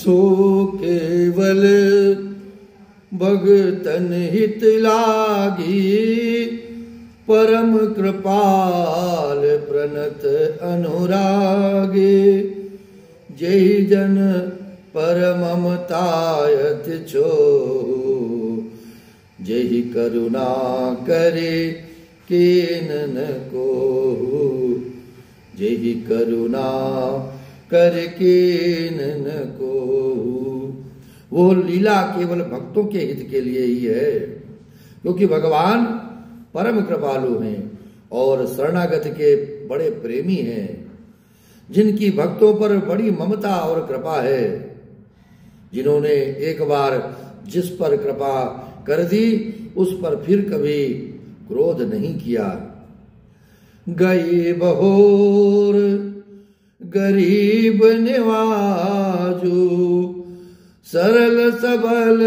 सो केवल भगतन हित लागी, परम कृपाल प्रणत अनुरागे। जय जन परममतायत छो, जय करुणा करे केनन को, जय करुणा कर केनन को। वो लीला केवल भक्तों के हित के लिए ही है, क्योंकि भगवान परम कृपालु हैं और शरणागत के बड़े प्रेमी हैं, जिनकी भक्तों पर बड़ी ममता और कृपा है, जिन्होंने एक बार जिस पर कृपा कर दी उस पर फिर कभी क्रोध नहीं किया। गई बहोर गरीब निवाजू, सरल सबल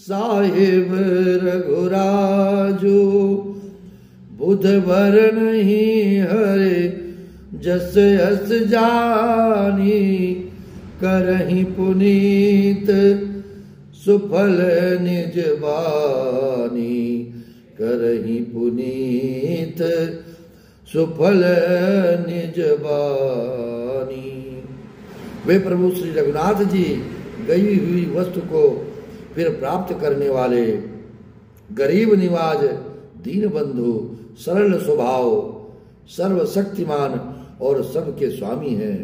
साहिब रघुराजू। बुध भर नहीं हरे जस अस जानी, करहि पुनीत सुफल निज बानी, करहि पुनीत सुफल निज बानी। वे प्रभु श्री रघुनाथ जी गई हुई वस्तु को फिर प्राप्त करने वाले, गरीब निवाज, दीन बंधु, सरल स्वभाव, सर्वशक्तिमान और सबके स्वामी हैं।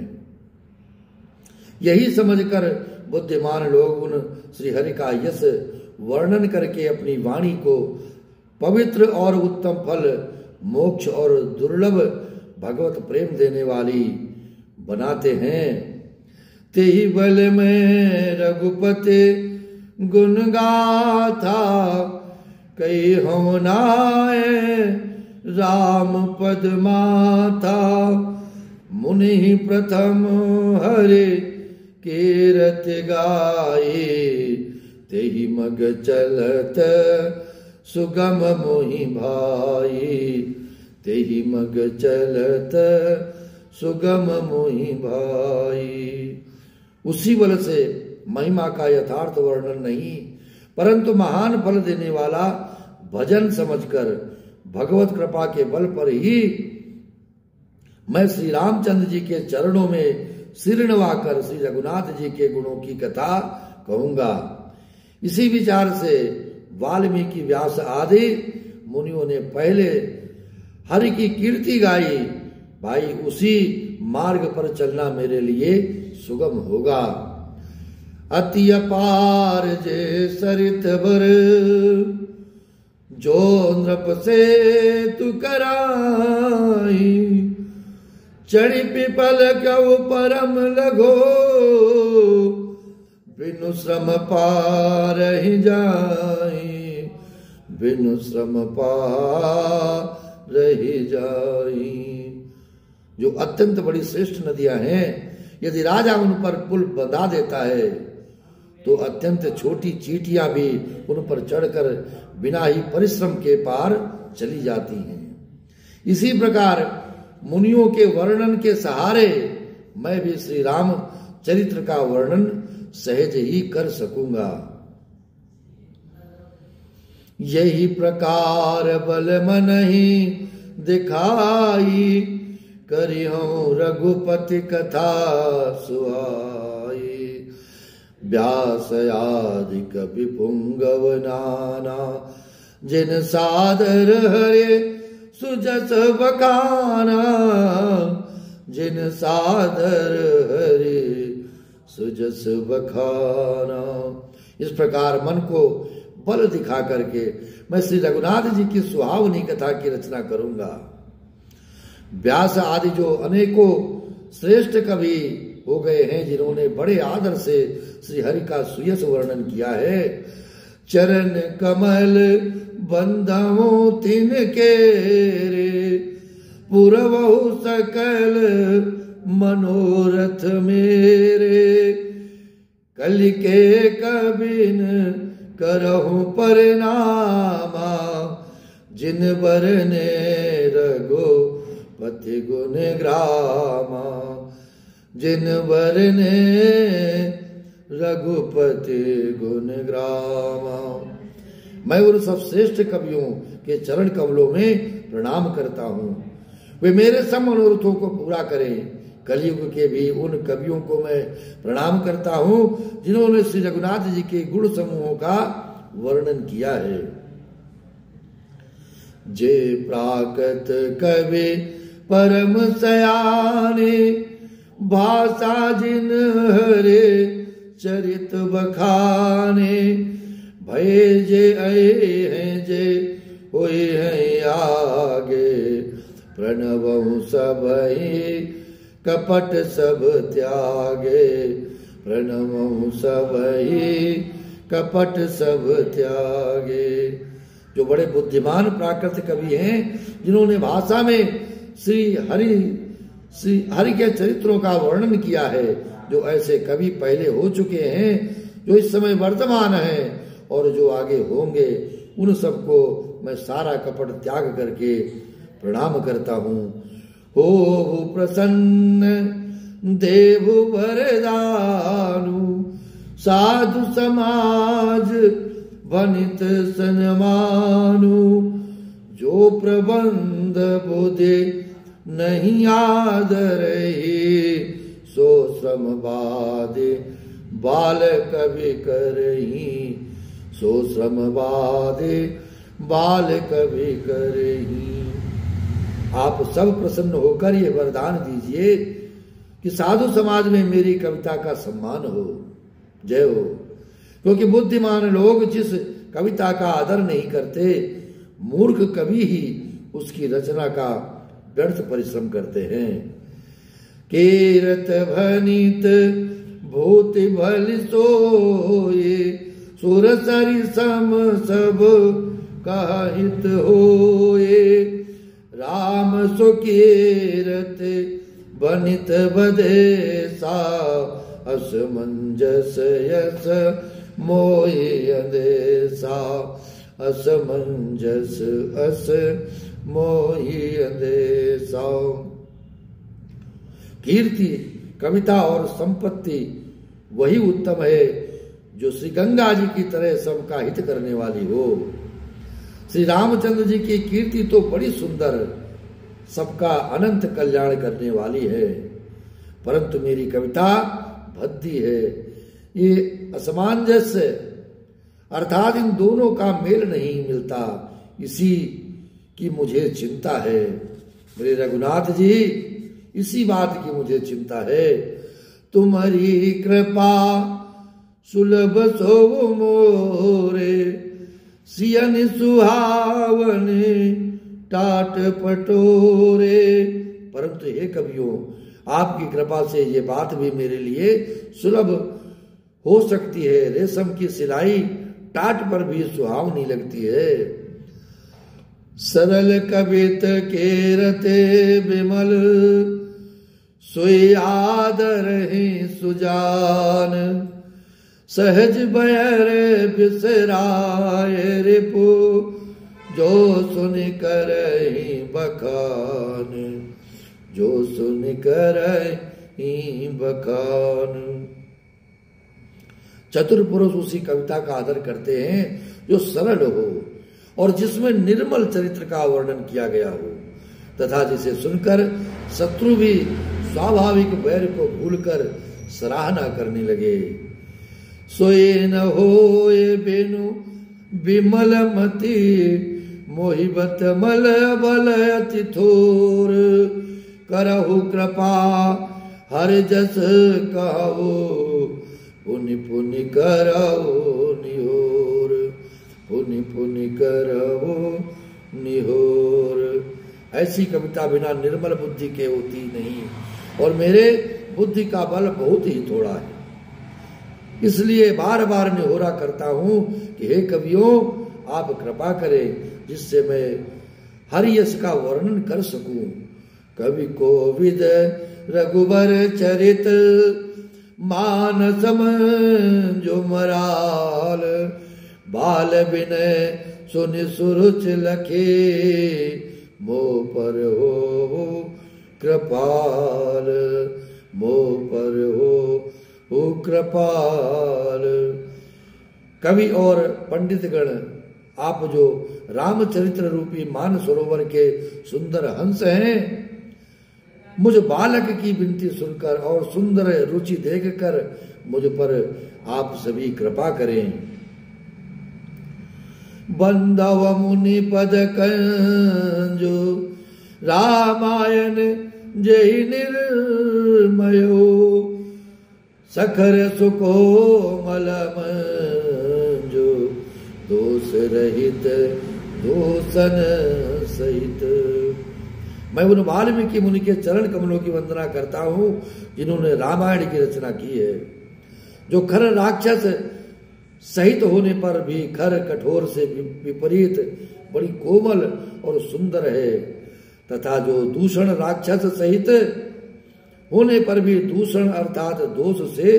यही समझकर बुद्धिमान लोग उन श्री हरि का यश वर्णन करके अपनी वाणी को पवित्र और उत्तम फल, मोक्ष और दुर्लभ भगवत प्रेम देने वाली बनाते हैं। तेहि बल में रघुपति गुण गाथा, कई हो नाय राम पद माथा। मुनि प्रथम हरे कीरत गाये, तेहि मग चलत सुगम मोहि भाई, तेहि मग चलत सुगम मोहि भाई। उसी बल से महिमा का यथार्थ वर्णन नहीं, परंतु महान फल देने वाला भजन समझकर भगवत कृपा के बल पर ही मैं श्री रामचंद्र जी के चरणों में सिर नवाकर श्री रघुनाथ जी के गुणों की कथा कहूंगा। इसी विचार से वाल्मीकि, व्यास आदि मुनियों ने पहले हरि की कीर्ति गाई। भाई उसी मार्ग पर चलना मेरे लिए सुगम होगा। अति अपार जे सरित बर, जो नृप से तु कराई। चढ़ी पिपल क्यों परम लगो, बिनु श्रम पार ही जाई, बिनु श्रम पार ही जाई। जो अत्यंत बड़ी श्रेष्ठ नदियां हैं, यदि राजा उन पर पुल बंधा देता है तो अत्यंत छोटी चींटियां भी उन पर चढ़कर बिना ही परिश्रम के पार चली जाती हैं। इसी प्रकार मुनियों के वर्णन के सहारे मैं भी श्री राम चरित्र का वर्णन सहज ही कर सकूंगा। यही प्रकार बल मन ही दिखाई, करियो रघुपति कथा सुहाई। व्यास आदि कवि पुंगव नाना, जिन सादर हरे सुजस बखाना, जिन सादर हरे सुजस बखाना। इस प्रकार मन को बल दिखा करके मैं श्री रघुनाथ जी की सुहावनी कथा की रचना करूंगा। व्यास आदि जो अनेकों श्रेष्ठ कवि हो गए हैं, जिन्होंने बड़े आदर से श्री हरि का सुयस वर्णन किया है। चरण कमल बंधवो तिनके रे, पुरवहु सकल मनोरथ मेरे। कलि के कबिन करहु परिणामा, जिन बरने रघुपति गुण ग्रामा। जिन बरने रघुपति गुण ग्रामा। मैं उन सब श्रेष्ठ कवियों के चरण कमलों में प्रणाम करता हूँ। वे मेरे सब मनोरथों को पूरा करें। कलयुग के भी उन कवियों को मैं प्रणाम करता हूँ जिन्होंने श्री रघुनाथ जी के गुण समूहों का वर्णन किया है। जे प्राकृत कवि परम सयाने, भाषा जिन हरे चरित बखाने। भय जे आए हैं जे हुए हैं आगे, प्रणवहु सबहि कपट सब त्यागे। प्रणवहु सबहि कपट सब त्यागे। जो बड़े बुद्धिमान प्राकृत कवि हैं, जिन्होंने भाषा में श्री हरि के चरित्रों का वर्णन किया है, जो ऐसे कवि पहले हो चुके हैं, जो इस समय वर्तमान हैं और जो आगे होंगे, उन सबको मैं सारा कपट त्याग करके प्रणाम करता हूँ। हो प्रसन्न देव वरदानु, साधु समाज वनित सन्मानु। जो प्रबंध बुद्धि नहीं आदरही, सो श्रम बाधे बाल कवि करही। सो श्रम बाधे बाल कवि करही। आप सब प्रसन्न होकर ये वरदान दीजिए कि साधु समाज में मेरी कविता का सम्मान हो। जय हो। क्योंकि बुद्धिमान लोग जिस कविता का आदर नहीं करते, मूर्ख कवि ही उसकी रचना का व्यर्थ परिश्रम करते हैं। कीरत भनित भूति भल सोए, सुर सरि सम सब काहित होए। राम सुकीरत बनित बदेसा, असमंजस यस मोहि अंदेसा। असमंजस अस मोहि अंदेसा। कीर्ति, कविता और संपत्ति वही उत्तम है जो श्री गंगा जी की तरह सबका हित करने वाली हो। श्री रामचंद्र जी की कीर्ति तो बड़ी सुंदर, सबका अनंत कल्याण करने वाली है, परंतु मेरी कविता भद्दी है। ये असमंजस्य अर्थात इन दोनों का मेल नहीं मिलता, इसी की मुझे चिंता है। मेरे रघुनाथ जी, इसी बात की मुझे चिंता है। तुम्हारी कृपा सुलभ सो मोरे, सियन सुहावने टाट पटोरे। परंतु हे कवियों, आपकी कृपा से ये बात भी मेरे लिए सुलभ हो सकती है। रेशम की सिलाई टाट पर भी सुहावनी लगती है। सरल कवित केरते विमल, सोई आदर ही सुजान। सहज बयर बिसराय रिपु, जो सुन कर ही बखान। जो सुन कर ही बखान। चतुर पुरुष उसी कविता का आदर करते हैं जो सरल हो और जिसमें निर्मल चरित्र का वर्णन किया गया हो, तथा जिसे सुनकर शत्रु भी स्वाभाविक वैर को भूलकर सराहना करने लगे। सोए न होए बेनु विमल मति, मोहिबत मल बल अति थोर। करहु कृपा हर जस कहो, पुनि पुनि करहु निहोर। पुनि पुनि करहु निहोर। ऐसी कविता बिना निर्मल बुद्धि के होती नहीं, और मेरे बुद्धि का बल बहुत ही थोड़ा है। इसलिए बार बार निहोरा करता हूं कि हे कवियों, आप कृपा करें जिससे मैं हरि यश का वर्णन कर सकूं। कवि कोविद रघुबर चरित, मानसम जो मराल। बाल विनय सुनि सुरुच लखे, मोह पर हो कृपाल। मोह पर हो हो कृपाल। कवि और पंडितगण, आप जो रामचरित्र रूपी मान सरोवर के सुंदर हंस हैं, मुझ बालक की विनती सुनकर और सुंदर रुचि देखकर मुझ पर आप सभी कृपा करें। बंधव मुनि पद कंजो रामायण जय निर्मयो, सखर सुको मलम जो दोष रहित दोषन सहित। मैं उन वाल्मीकि मुनि के चरण कमलों की वंदना करता हूँ जिन्होंने रामायण की रचना की है, जो खर राक्षस सहित होने पर भी खर कठोर से विपरीत बड़ी कोमल और सुंदर है, तथा जो दूषण राक्षस सहित होने पर भी दूषण अर्थात दोष से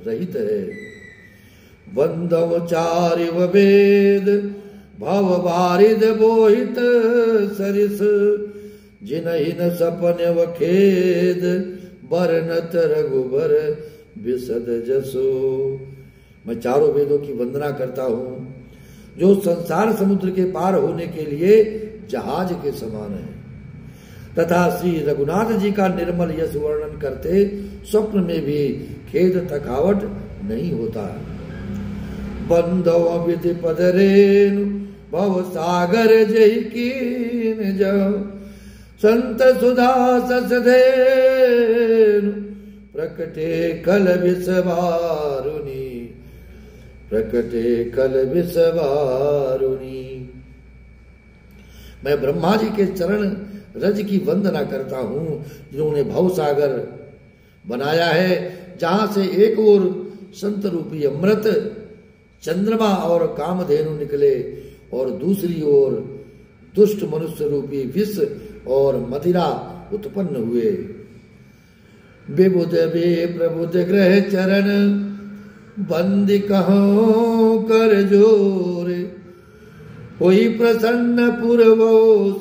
रहित है। बंधव चारिव वेद भव बारिद बोहित सरिस, जिनहि न सपन व खेद बरनत रघुबर विशद जसो। मैं चारों वेदों की वंदना करता हूँ जो संसार समुद्र के पार होने के लिए जहाज के समान है, तथा श्री रघुनाथ जी का निर्मल यश वर्णन करते स्वप्न में भी खेद थकावट नहीं होता। बंधव विधि पद रेणु भव सागर जय कीन जाओ, संत सुधा ससधेनु प्रकटे कल विषवारुणी, प्रकटे कल विषवारुणी। मैं ब्रह्मा जी के चरण रज की वंदना करता हूँ जिन्होंने भवसागर बनाया है, जहां से एक ओर संत रूपी अमृत चंद्रमा और कामधेनु निकले और दूसरी ओर दुष्ट मनुष्य रूपी विष और मदिरा उत्पन्न हुए। बेबुद बे प्रबुद ग्रह चरण बंदी कहो कर जोरे, कोई प्रसन्न पुरवो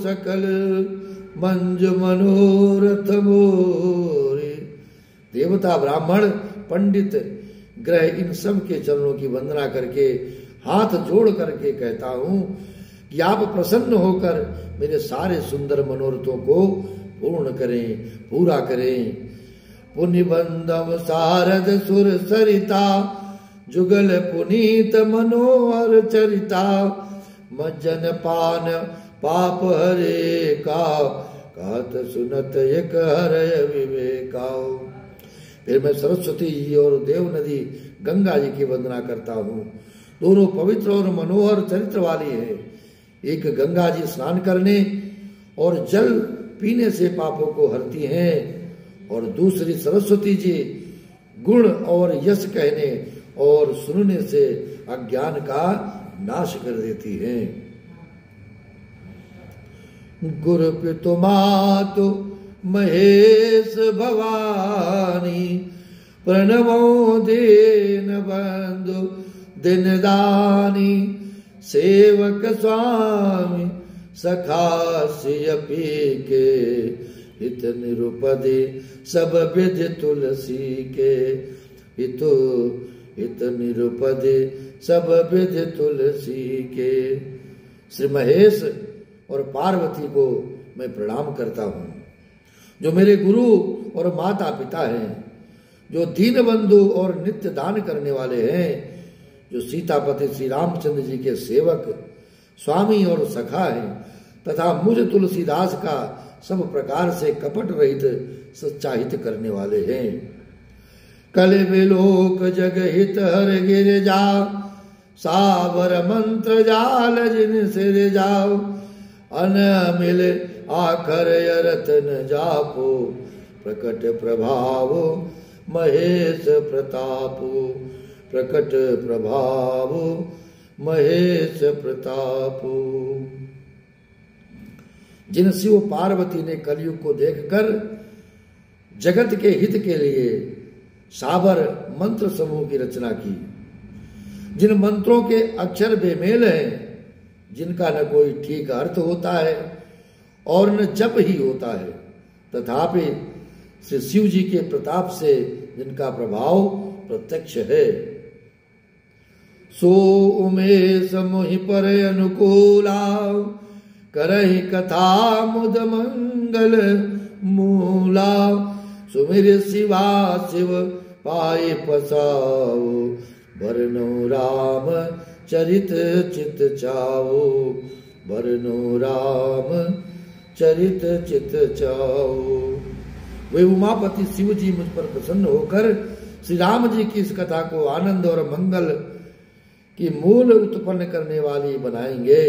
सकल मंजु मनोरथ मोरे। देवता ब्राह्मण पंडित ग्रह इन सब के चरणों की वंदना करके हाथ जोड़ करके कहता हूँ कि आप प्रसन्न होकर मेरे सारे सुंदर मनोरथों को पूर्ण करें, पूरा करें। पुनि बंधव सारद सुर सरिता, जुगल पुनीत मनोहर चरिता, मज्जन पान पाप हरे का, कहत सुनत एक हरय विवेकाओ। फिर मैं सरस्वती जी और देव नदी गंगा जी की वंदना करता हूँ। दोनों पवित्र और मनोहर चरित्र वाली है। एक गंगा जी स्नान करने और जल पीने से पापों को हरती हैं, और दूसरी सरस्वती जी गुण और यश कहने और सुनने से अज्ञान का नाश कर देती हैं। गुरु पितु मातु महेश भवानी, प्रणवो दीन बंधु दिनदानी, सेवक स्वामी सखा सियपी के, हित निरुपदे सब विधि तुलसी के, हितो हित निरुपदे सब विधि तुलसी के। श्री महेश और पार्वती को मैं प्रणाम करता हूँ, जो मेरे गुरु और माता पिता हैं, जो दीन बंधु और नित्य दान करने वाले हैं, जो सीतापति श्री रामचंद्र जी के सेवक स्वामी और सखा हैं, तथा मुझ तुलसीदास का सब प्रकार से कपट रहित सच्चा हित करने वाले हैं। कल विलोक जग हित हर गिर जाओ, सावर मंत्र जाल जिन सिर जाओ, अनमिल आखर रतन जापो, प्रकट प्रभाव महेश प्रतापो, प्रकट प्रभाव महेश प्रतापो। जिन शिव पार्वती ने कलयुग को देखकर जगत के हित के लिए साबर मंत्र समूह की रचना की, जिन मंत्रों के अक्षर बेमेल हैं, जिनका न कोई ठीक अर्थ होता है और न जप ही होता है, तथापि श्री शिव जी के प्रताप से जिनका प्रभाव प्रत्यक्ष है। सो उमेश मोहि पर अनुकूला, करहि कथा मुद मंगल मूला। सुमिर शिवा शिव पाए पसाओ, बरनो राम चरित चित चाओ, बरनो राम चरित चित चाओ। वे उमापति शिव जी मुझ पर प्रसन्न होकर श्री राम जी की इस कथा को आनंद और मंगल की मूल उत्पन्न करने वाली बनाएंगे।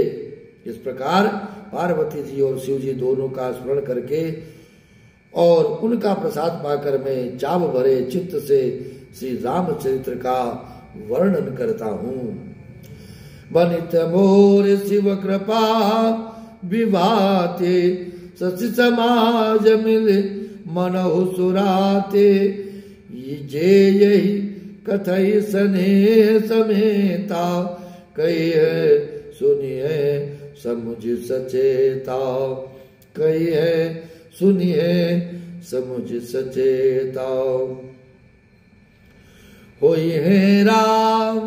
इस प्रकार पार्वती जी और शिव जी दोनों का स्मरण करके और उनका प्रसाद पाकर मैं चाव भरे चित्त से श्री रामचरित्र का वर्णन करता हूँ। बनित मोर शिव कृपा विभाते, सचि समाज मिल मनहु सुराते। जे यही कथई स्नेह समेता, कही है सुनिए समुझ सचेता, कही है सुनिए समुझ सचेता। होई है राम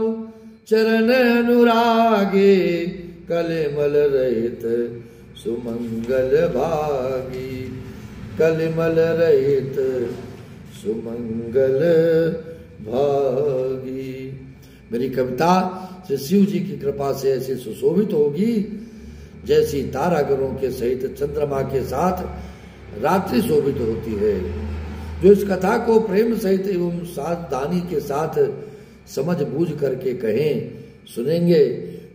चरण अनुरागे, कलिमल रहित सुमंगल भागी, कलिमल रहित सुमंगल भागी। मेरी कविता श्री शिव जी की कृपा से ऐसी सुशोभित होगी जैसी तारागणों के सहित चंद्रमा के साथ रात्रि शोभित होती है। जो इस कथा को प्रेम सहित एवं सावधानी के साथ समझ बूझ करके कहें सुनेंगे,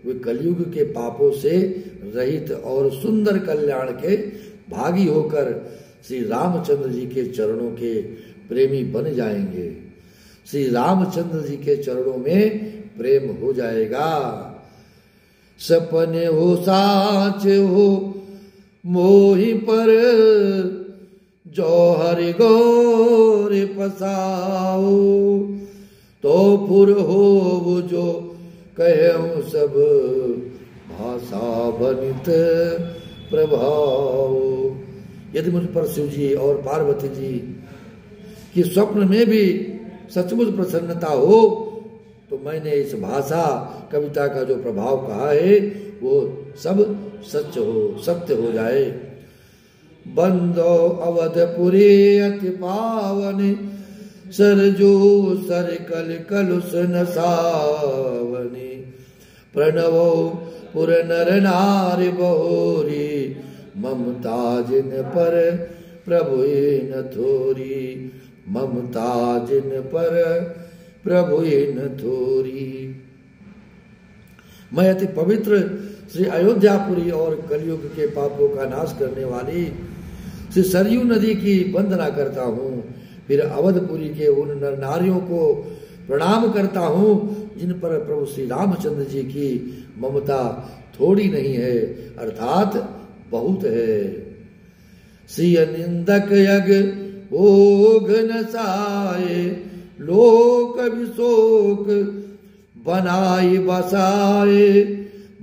वे कलयुग के पापों से रहित और सुंदर कल्याण के भागी होकर श्री रामचंद्र जी के चरणों के प्रेमी बन जाएंगे। श्री रामचंद्र जी के चरणों में प्रेम हो जाएगा। सपने हो साच हो मोहि पर, जो हरि गौर पसाओ। तो पुर हो वो जो कहूँ सब, भाषा बनित प्रभाव। यदि मुझ पर शिव जी और पार्वती जी की स्वप्न में भी सचमुच प्रसन्नता हो तो मैंने इस भाषा कविता का जो प्रभाव कहा है वो सब सत्य हो जाए। बंदो अवधपुरी अति पावन, सरजू सर कल कलुष नसावनी। प्रणवो पुर नर नारी बहुरी, ममता जिन पर प्रभु न थोरी, ममता जिन पर प्रभु न थोरी। मैं अति पवित्र श्री अयोध्यापुरी और कलयुग के पापों का नाश करने वाली श्री सरयू नदी की वंदना करता हूँ। फिर अवधपुरी के उन नर नारियों को प्रणाम करता हूँ जिन पर प्रभु श्री रामचंद्र जी की ममता थोड़ी नहीं है अर्थात बहुत है। श्री निंदक यज्ञ ओघ नसाए, लोक विशोक बनाई बसाए।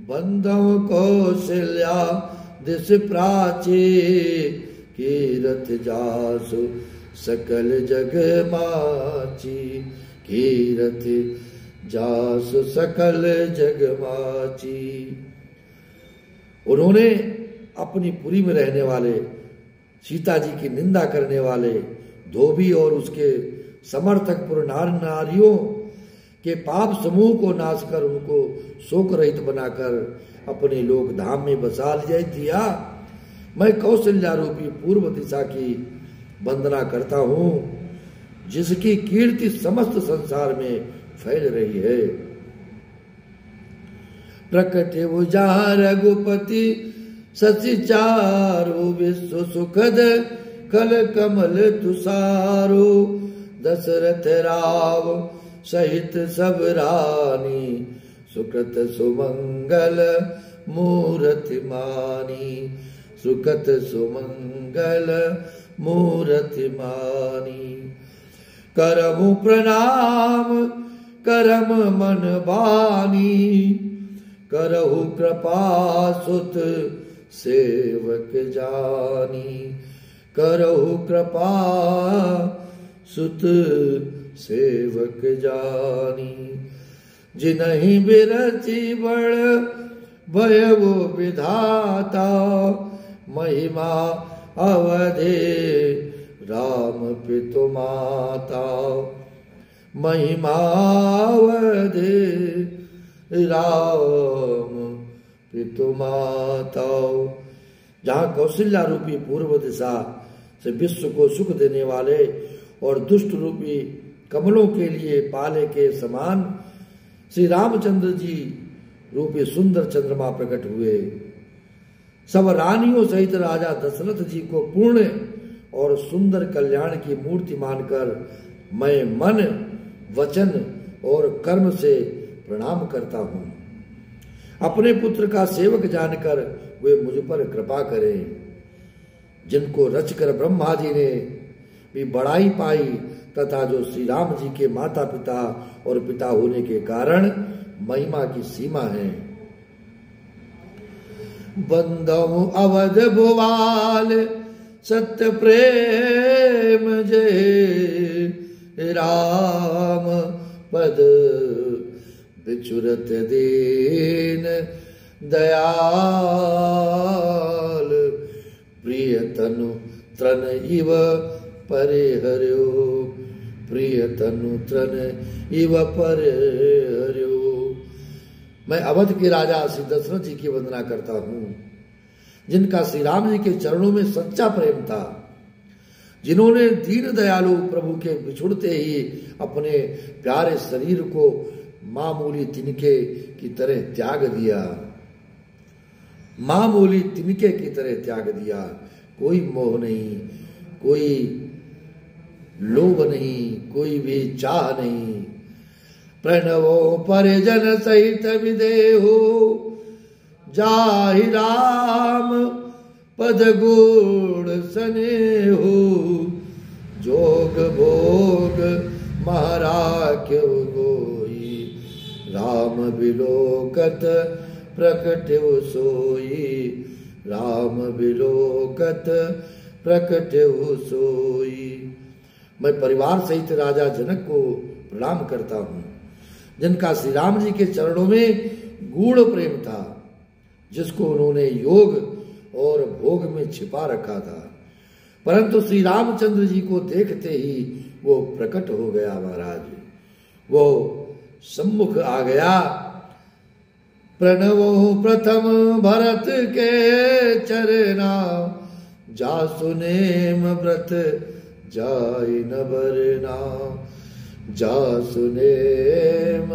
बंदों कौशल्या दिश प्राचे, कीरत जासु सकल जग माची। कीरत जासु सकल जग माची। उन्होंने अपनी पुरी में रहने वाले सीता जी की निंदा करने वाले धोबी और उसके समर्थक पुर नारियों के पाप समूह को नाश कर उनको शोक रहित बनाकर अपने लोक धाम में बसा दिया। मैं कौशल्या रूपी पूर्व दिशा की वंदना करता हूँ जिसकी कीर्ति समस्त संसार में फैल रही है। प्रकट उजा रघुपति सचि चारु, विश्व सुखद कल कमल तुषारो। दशरथ राव सहित सब रानी, सुकृत सुमंगल मूरति मानी। सुकृत सुमंगल मूरति मानी। करहु प्रणाम करम मन बानी, करहु कृपा सुत सेवक जानी। करहु कृपा सुत सेवक जानी। जिन्हीं बिरची बड़ भय वो विधाता, महिमा अवधे राम पितु माता। महिमा अवधे राम पितु माता। जहाँ कौशल्या रूपी पूर्व दिशा से विश्व को सुख देने वाले और दुष्ट रूपी कमलों के लिए पाले के समान श्री रामचंद्र जी रूपी सुंदर चंद्रमा प्रकट हुए। सब रानियों सहित राजा दशरथ जी को पूर्ण और सुंदर कल्याण की मूर्ति मानकर मैं मन, वचन और कर्म से प्रणाम करता हूँ। अपने पुत्र का सेवक जानकर वे मुझ पर कृपा करें। जिनको रचकर ब्रह्मा जी ने भी बड़ाई पाई तथा जो श्री राम जी के माता पिता और पिता होने के कारण महिमा की सीमा है। बंधु अवध भुवाल सत्य प्रेम जय राम पद बिचुरत दीन दयाल। प्रिय तनु त्रन इव परिहर्यो, प्रिय तनु त्रन इव परिहर्यो। मैं अवध के राजा श्री दशरथ जी की वंदना करता हूँ, जिनका श्री राम जी के चरणों में सच्चा प्रेम था, जिन्होंने दीन दयालु प्रभु के बिछुड़ते ही अपने प्यारे शरीर को मामूली तिनके की तरह त्याग दिया। मामूली तिनके की तरह त्याग दिया। कोई मोह नहीं, कोई लोभ नहीं, कोई भी चाह नहीं। प्रणवो परिजन सहित विदेहो, जाहि राम पद गुण सनेहो। जोग भोग महाराख्य गोई, राम बिलोकत प्रकट्य सोई। राम बिलोकत प्रकट्य सोई। मैं परिवार सहित राजा जनक को प्रणाम करता हूँ, जिनका श्री राम जी के चरणों में गूढ़ प्रेम था, जिसको उन्होंने योग और भोग में छिपा रखा था, परंतु श्री रामचंद्र जी को देखते ही वो प्रकट हो गया। महाराज वो सम्मुख आ गया। प्रणवो प्रथम भरत के चरना, जासु नेम व्रत जाय न बरना। जासु नेम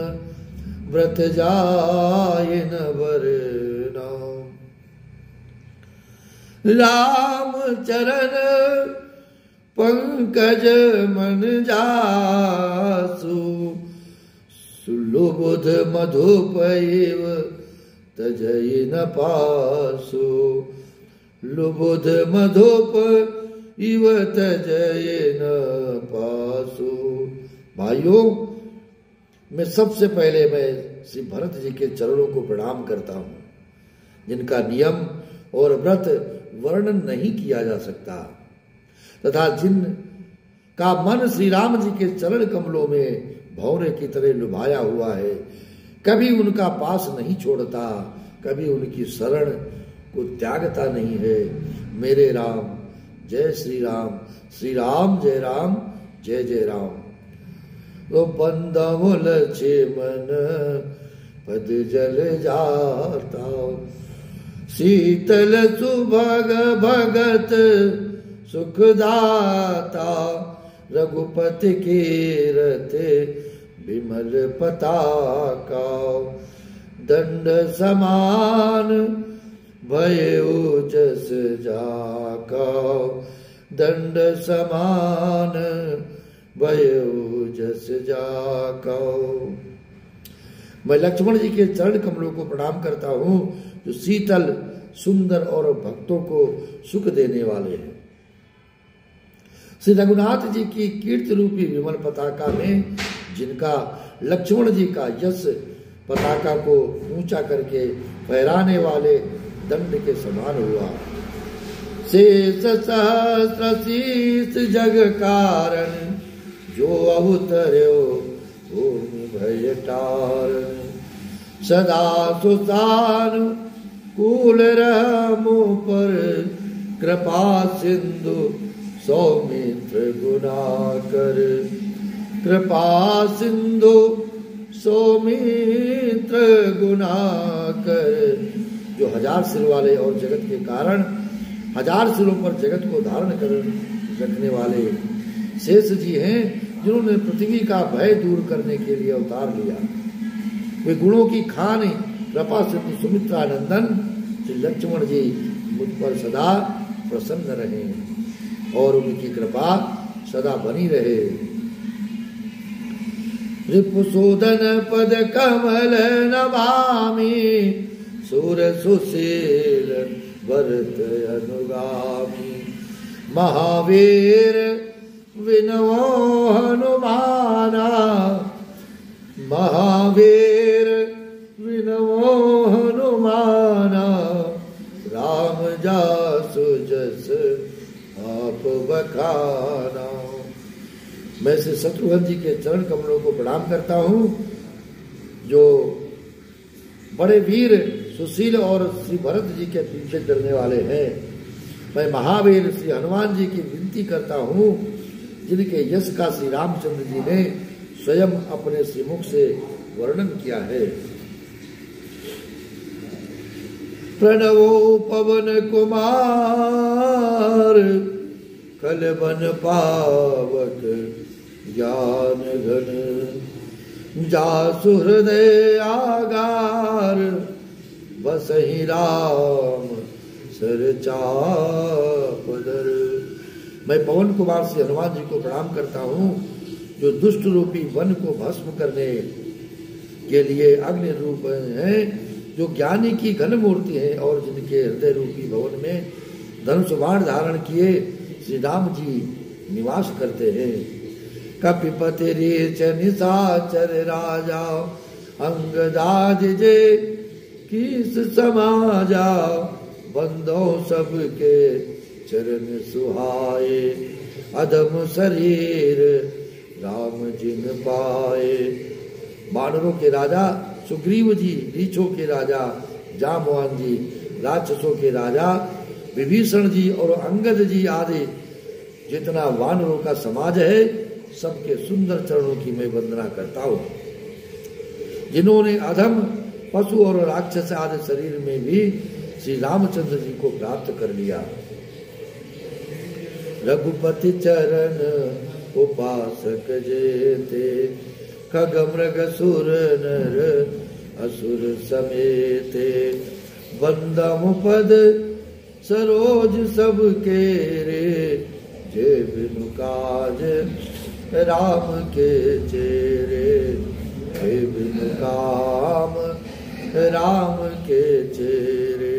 व्रत जाय न बरना। राम चरण पंकज मन जासु, सुलुबुध मधुपैव तजय न पासु। लुबुध मधुप इव तजय न पासु। भाइयों, मैं सबसे पहले मैं श्री भरत जी के चरणों को प्रणाम करता हूँ, जिनका नियम और व्रत वर्णन नहीं किया जा सकता, तथा जिन का मन श्री राम जी के चरण कमलों में भौरे की तरह लुभाया हुआ है। कभी उनका पास नहीं छोड़ता, कभी उनकी शरण को त्यागता नहीं है। मेरे राम जय श्री राम, श्री राम जय राम, जय जय राम। वो बंदमुल मन पद जल जाता, शीतल सुभग भगत सुखदाता। रघुपति कीरत विमल पताका, दंड समान भयो जस जाका। दंड समान भयो जस जाका। मैं लक्ष्मण जी के चरण कमलों को प्रणाम करता हूँ, जो शीतल, सुंदर और भक्तों को सुख देने वाले हैं। श्री रघुनाथ जी की कीर्ति रूपी विमल पताका में, जिनका लक्ष्मण जी का यश पताका को ऊंचा करके फहराने वाले दंड के समान हुआ। शेष सहस्र शीस जग कारण, जो अवतर्यो भूमि भय टारन। सदा सुसानुकूल रहमो पर कृपा सिंधु सौमित्र गुणाकर। कृपा सिंधु सौमित्र गुणाकर। जो 1000 सिर वाले और जगत के कारण 1000 सिरों पर जगत को धारण कर रखने वाले शेष जी हैं, जिन्होंने पृथ्वी का भय दूर करने के लिए अवतार लिया। वे गुणों की खान कृपा सिंधु सुमित्रा नंदन श्री लक्ष्मण जी मुझ पर सदा प्रसन्न रहे और उनकी कृपा सदा बनी रहे। रिपुसूदन पद कमल नमामि सुर सुशील भरत अनुगामी। महावीर विनवो हनुमाना। महावीर विनवो हनुमाना। राम जासु जस आप बखाना। मैं श्री शत्रुघ्न जी के चरण कमलों को प्रणाम करता हूँ, जो बड़े वीर सुशील और श्री भरत जी के पीछे चलने वाले हैं। मैं महावीर श्री हनुमान जी की विनती करता हूँ, जिनके यश का श्री रामचंद्र जी ने स्वयं अपने श्रीमुख से वर्णन किया है। प्रणवो पवन कुमार कलबन पावक ज्ञान घन। जासु हृदय आगार बसहि राम सर चापदर। मैं पवन कुमार से हनुमान जी को प्रणाम करता हूँ, जो दुष्ट रूपी वन को भस्म करने के लिए अग्नि रूप हैं, जो ज्ञानी की घन मूर्ति है और जिनके हृदय रूपी भवन में धनुष बाण धारण किए श्री राम जी निवास करते हैं। कपिपति रीच निशाचर राजा अंगदाज जे किस समाजा। बंदो सबके चरण सुहाए अधम शरीर राम जिन पाए। वानरों के राजा सुग्रीव जी, रीछों के राजा जामवान जी, राक्षसों के राजा विभीषण जी और अंगद जी आदि जितना वानरों का समाज है, सबके सुंदर चरणों की मैं वंदना करता हूँ, जिन्होंने अधम पशु और राक्षस आदि शरीर में भी श्री रामचंद्र जी को प्राप्त कर लिया। रघुपति चरण उपासक जेते खग मृग सुर नर असुर समेते। वंदम पद सरोज सबके रे जे बिनु काज राम के चेरे। जे बिनु काम राम के चेरे।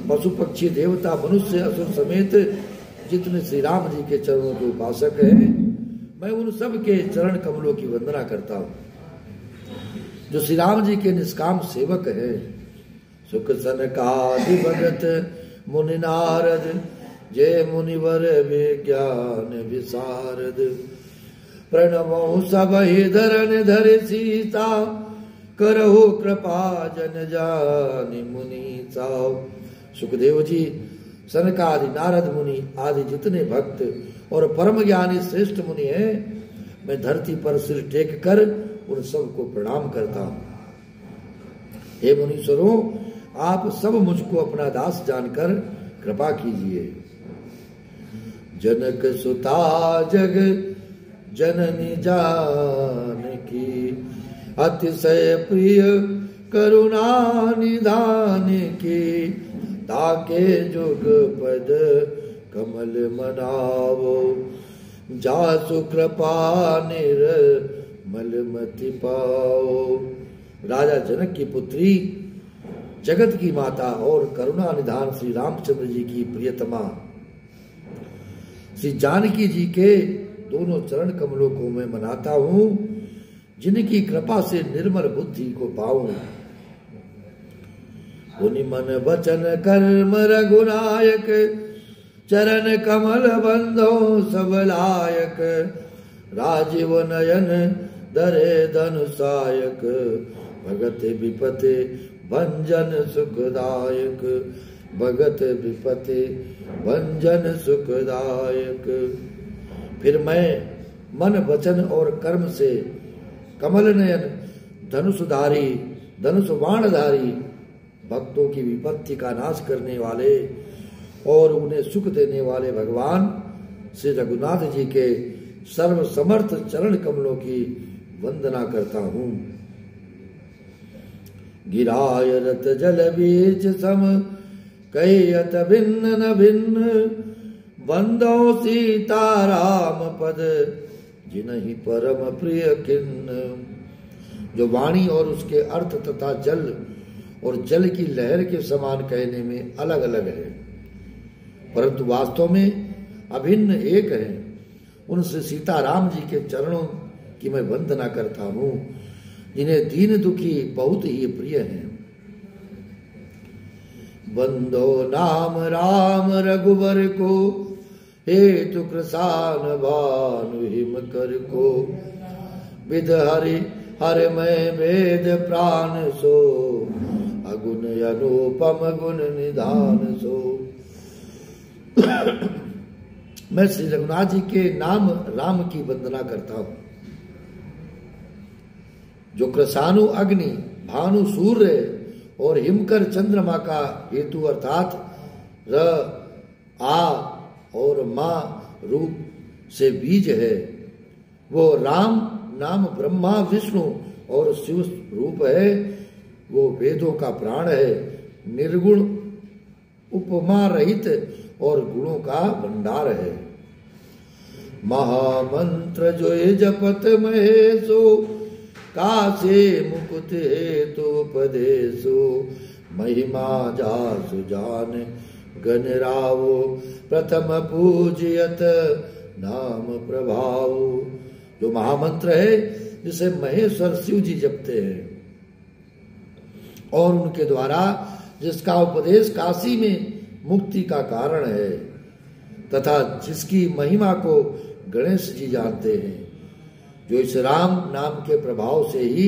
पशु पक्षी देवता मनुष्य असुर समेत जितने श्री राम जी के चरणों के उपासक हैं, मैं उन सब के चरण कमलों की वंदना करता हूँ, जो श्री राम जी के निष्काम सेवक हैं। सुख सनकादि भगत मुनि नारद जय मुनिवर विज्ञान विशारद। प्रणवो सबहि धरन धरि सीता करहु कृपा जन जानि मुनीसा। सुखदेव जी, सनकादि नारद मुनि आदि जितने भक्त और परम ज्ञानी श्रेष्ठ मुनि हैं, मैं धरती पर सिर टेक कर उन सबको प्रणाम करता हूँ। हे मुनीश्वरों, आप सब मुझको अपना दास जानकर कृपा कीजिए। जनक सुता जग जननी जानकी अतिशय प्रिय करुणा निधान की। ताके जुग पद कमल मनावो जासु कृपा निर्मल मति पाओ। राजा जनक की पुत्री, जगत की माता और करुणा निधान श्री रामचंद्र जी की प्रियतमा श्री जानकी जी के दोनों चरण कमलों को मैं मनाता हूँ, जिनकी कृपा से निर्मल बुद्धि को पाऊं। उनि मन वचन कर्म रघुनायक चरण कमल बंधो सब लायक। राजीव नयन धरे धनु सायक, भगत विपते भंजन सुखदायक, भगत विपते भंजन सुखदायक। फिर मैं मन वचन और कर्म से कमल नयन धनुषधारी धनुष बाणधारी भक्तों की विपत्ति का नाश करने वाले और उन्हें सुख देने वाले भगवान श्री रघुनाथ जी के सर्व समर्थ चरण कमलों की वंदना करता हूँ। गिराय रत जल बीच सम कहियत भिन्न न भिन्न, बंदो सीता राम पद जिनहि परम प्रिय किन्न। जो वाणी और उसके अर्थ तथा जल और जल की लहर के समान कहने में अलग अलग है, परंतु वास्तव में अभिन्न एक है। उनसे सीताराम जी के चरणों की मैं वंदना करता हूँ, जिन्हें दीन दुखी बहुत ही प्रिय हैं। बंदो नाम राम रघुवर को, हेतु कृसान भानु हिम कर को। विद हरि हर मैं वेद प्राण सो, अगुण अनुपम गुण निधान सो। मैं श्री रघुनाथ जी के नाम राम की वंदना करता हूँ, जो कृषाणु अग्नि, भानु सूर्य और हिमकर चंद्रमा का हेतु अर्थात र आ और मां रूप से बीज है। वो राम नाम ब्रह्मा विष्णु और शिव रूप है। वो वेदों का प्राण है, निर्गुण उपमा रहित और गुणों का भंडार है। महामंत्र जो जपत महेशो, कासे मुकुट हेतु उपदेशो। महिमा जासु जान गण रावो, प्रथम पूजियत नाम प्रभाव। जो महामंत्र है जिसे महेश्वर शिव जी जपते हैं और उनके द्वारा जिसका उपदेश काशी में मुक्ति का कारण है, तथा जिसकी महिमा को गणेश जी जानते हैं, जो इस राम नाम के प्रभाव से ही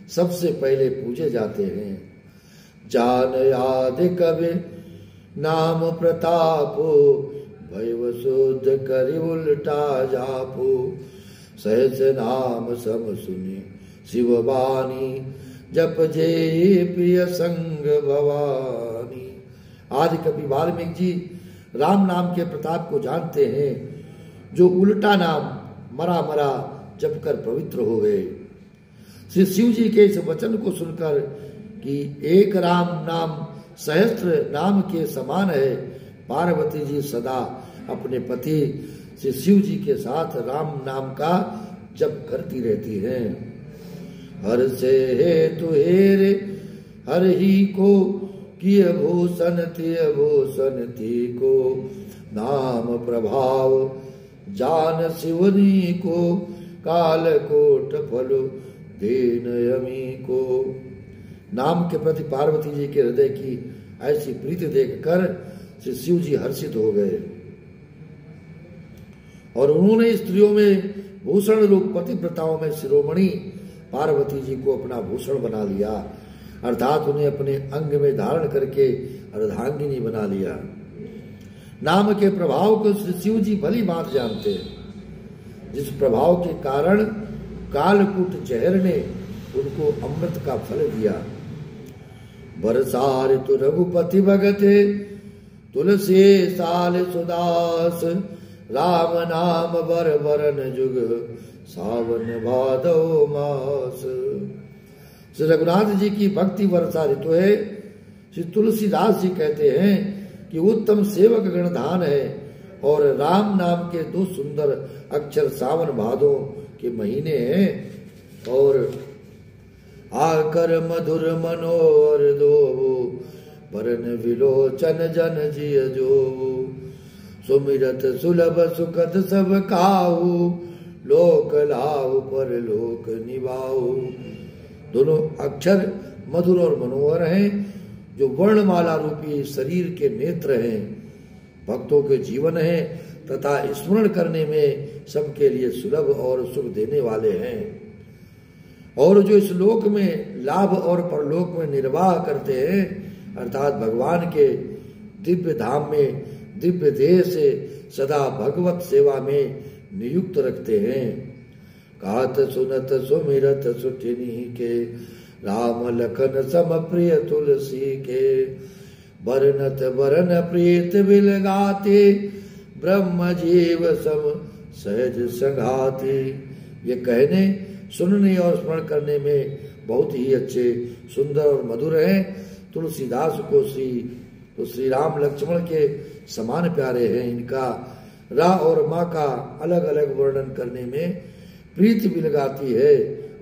सबसे पहले पूजे जाते हैं। जान याद कवि नाम प्रतापो, भैव शुद्ध करि उल्टा जापो। सहज नाम सम सुनि शिववाणी, जप जे प्रिय संग भवानी। आदि कवि वाल्मीकि जी राम नाम के प्रताप को जानते हैं, जो उल्टा नाम मरा मरा जप कर पवित्र हो गए। श्री शिव जी के इस वचन को सुनकर कि एक राम नाम सहस्त्र नाम के समान है, पार्वती जी सदा अपने पति श्री शिव जी के साथ राम नाम का जप करती रहती हैं। हर से हेतु हेरे हर ही को, किय भूषण थी को। नाम प्रभाव जान शिवनी को, काल कोट फल देन यमी को। नाम के प्रति पार्वती जी के हृदय की ऐसी प्रीति देखकर श्री शिव जी हर्षित हो गए और उन्होंने स्त्रियों में भूषण रूप पतिव्रताओं में शिरोमणि पार्वती जी को अपना भूषण बना लिया, अर्थात उन्हें अपने अंग में धारण करके अर्धांगिनी बना लिया। नाम के प्रभाव को श्री शिव जी भली बात जानते हैं, जिस प्रभाव के कारण कालकूट जहर ने उनको अमृत का फल दिया। बरसार तु रघुपति भगते, तुलसी साल सुदास। राम नाम बर बरन जुग, सावन भादव मास। श्री रघुनाथ जी की भक्ति वर्षा ऋतु है। श्री तुलसीदास जी कहते हैं कि उत्तम सेवक गणधान है और राम नाम के दो सुंदर अक्षर सावन भादों के महीने हैं। और आकर मधुर मनोहर दो, बरन विलोचन जन जिय जो। सुमिरत सुलभ सुखद सब खाऊ, लोक लाऊ पर लोक निभाऊ। दोनों अक्षर मधुर और मनोहर हैं, जो वर्णमाला रूपी शरीर के नेत्र हैं, भक्तों के जीवन हैं तथा स्मरण करने में सबके लिए सुलभ और सुख देने वाले हैं, और जो इस लोक में लाभ और परलोक में निर्वाह करते हैं, अर्थात भगवान के दिव्य धाम में दिव्य देह से सदा भगवत सेवा में नियुक्त रखते हैं। कहत सुनत सुमिरत सुठिनी के, राम लखन सम प्रिय तुलसी के, बरनत बरन प्रीत बिल गाते, ब्रह्म जीव सम सहज संघाते। ये कहने, सुनने और स्मरण करने में बहुत ही अच्छे, सुंदर और मधुर हैं। तुलसीदास को श्री राम लक्ष्मण के समान प्यारे हैं। इनका रा और माँ का अलग अलग वर्णन करने में प्रीति भी लगाती है,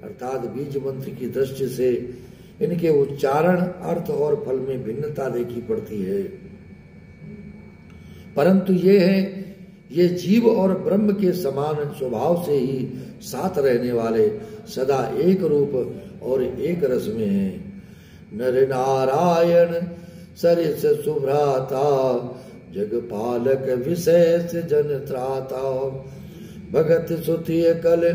अर्थात बीज मंत्र की दृष्टि से इनके उच्चारण, अर्थ और फल में भिन्नता देखी पड़ती है। परंतु ये जीव और ब्रह्म के समान स्वभाव से ही साथ रहने वाले, सदा एक रूप और एक रस में हैं। नर नारायण सरिस सुभ्राता, जगपालक विशेष जन त्राता, भगत सुतिय कल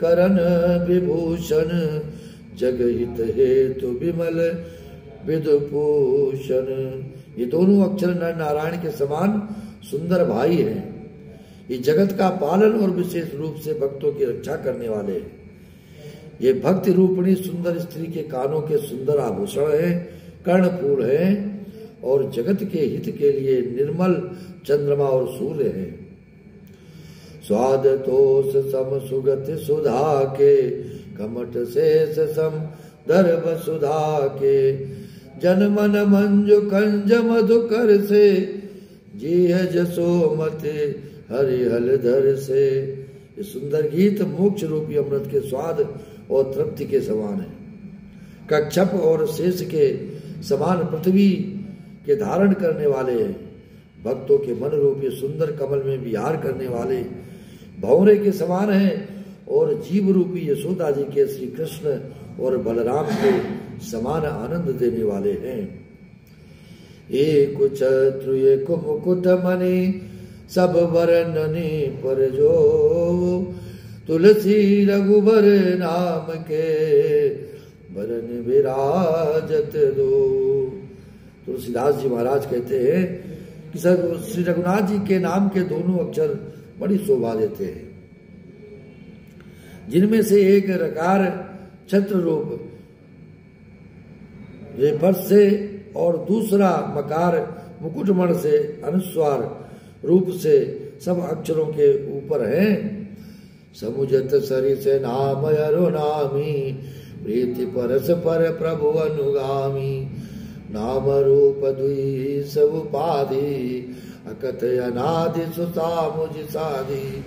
करण विभूषण, जगहित हेतु विमल विदुभूषण। ये दोनों अक्षर नर नारायण के समान सुंदर भाई हैं। ये जगत का पालन और विशेष रूप से भक्तों की रक्षा करने वाले हैं। ये भक्ति रूपणी सुंदर स्त्री के कानों के सुंदर आभूषण हैं, कर्णफूल हैं, और जगत के हित के लिए निर्मल चंद्रमा और सूर्य हैं। स्वाद तोष सम सुगत सुधा के, कमट शेष सम दर्भ सुधा के, जन मन मंजु कंज मधुकर से, जीह जसोमते हरिहल धर से। ये सुंदर गीत मोक्ष रूपी अमृत के स्वाद और तृप्ति के समान है। कच्छप और शेष के समान पृथ्वी के धारण करने वाले हैं। भक्तों के मन रूपी सुंदर कमल में विहार करने वाले भंवरे के समान हैं, और जीव रूपी यशोदा जी के श्री कृष्ण और बलराम के समान आनंद देने वाले हैं। एक छत्रु एक मुकुट मणि, सब बरननी पर जो, तुलसी रघुबर नाम के, बरन विराजत दो। तुलसीदास जी महाराज कहते हैं कि श्री रघुनाथ जी के नाम के दोनों अक्षर बड़ी शोभा देते हैं, जिनमें से एक रकार छत्र रूप रेफस से और दूसरा मकार मुकुटमण से अनुस्वार रूप से सब अक्षरों के ऊपर हैं। समुझत सरि से नाम अरुनामी, प्रीति परस पर प्रभु अनुगामी, नाम रूप दुई सब उपाधि, अकथ अनादि सुता मुझ साधि।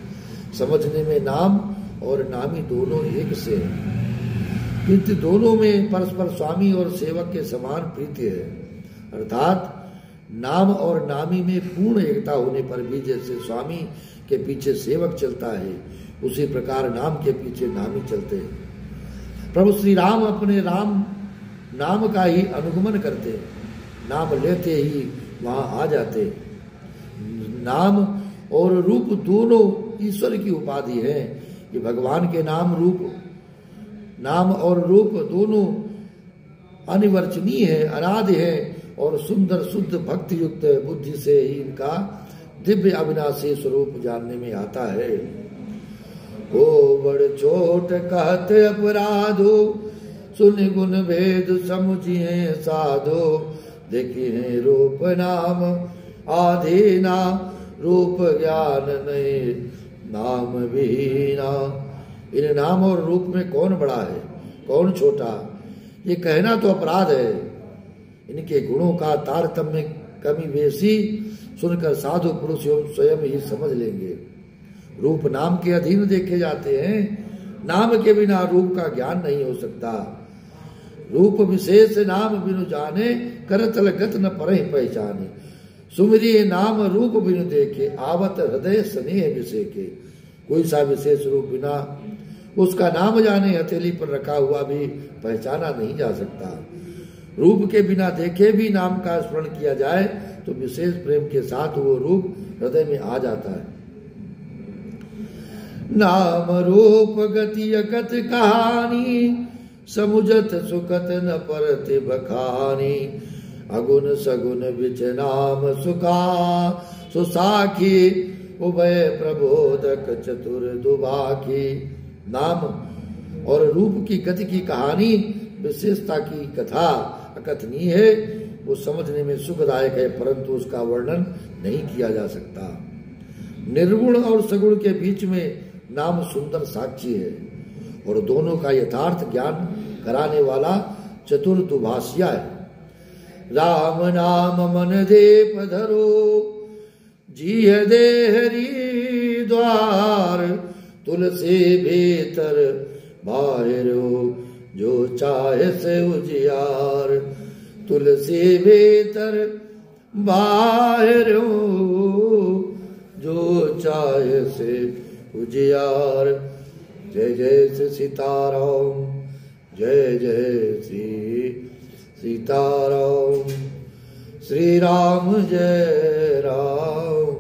समझने में नाम और नामी दोनों एक से हैं, किंतु दोनों में परस्पर स्वामी और सेवक के समान प्रीति है। अर्थात नाम और नामी में पूर्ण एकता होने पर भी जैसे स्वामी के पीछे सेवक चलता है, उसी प्रकार नाम के पीछे नामी चलते हैं। प्रभु श्री राम अपने राम नाम का ही अनुगमन करते, नाम लेते ही वहां आ जाते। नाम और रूप दोनों ईश्वर की उपाधि है। ये भगवान के नाम और रूप दोनों अनिवर्चनीय है, अनादि है, और सुंदर शुद्ध भक्ति युक्त बुद्धि से ही इनका दिव्य अविनाशी स्वरूप जानने में आता है। को बड़ छोट कहते अपराधो, सुन गुण भेद समुझिए साधो, देखिए रूप नाम आधीना, रूप ज्ञान नहीं नाम विहीना। इन नाम और रूप में कौन बड़ा है, कौन छोटा, ये कहना तो अपराध है। इनके गुणों का तारतम्य कमी बेसी सुनकर साधु पुरुष स्वयं ही समझ लेंगे। रूप नाम के अधीन देखे जाते हैं, नाम के बिना रूप का ज्ञान नहीं हो सकता। रूप विशेष नाम बिनु जाने, करतल गत न परहि पहचाने। सुमिरिय नाम रूप बिनु देखे, आवत हृदय स्नेह विसेके। कोई सा विशेष रूप बिना उसका नाम जाने हथेली पर रखा हुआ भी पहचाना नहीं जा सकता। रूप के बिना देखे भी नाम का स्मरण किया जाए तो विशेष प्रेम के साथ वो रूप हृदय में आ जाता है। नाम रूप गति अकथ कहानी, समुझत सुखत न परत बखानी। अगुण सगुण बिच नाम सुखा, सुसाखी उभय प्रबोधक चतुर दुबाखी। नाम और रूप की गति की कहानी, विशेषता की कथा अकथनीय है, वो समझने में सुखदायक है, परंतु उसका वर्णन नहीं किया जा सकता। निर्गुण और सगुण के बीच में नाम सुंदर साक्षी है और दोनों का यथार्थ ज्ञान कराने वाला चतुर दुभाषिया है। राम नाम मन दे पधरो, जीह दे हरि द्वार। तुलसी भीतर बाहरो, जो चाहे से उजियार। तुलसी भीतर बाहरो, जो चाहे से उजियार। जय जय श्री सीताराम, जय जय श्री सीताराम। श्री राम जय राम,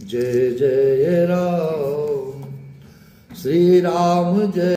जय जय राम। श्री राम जय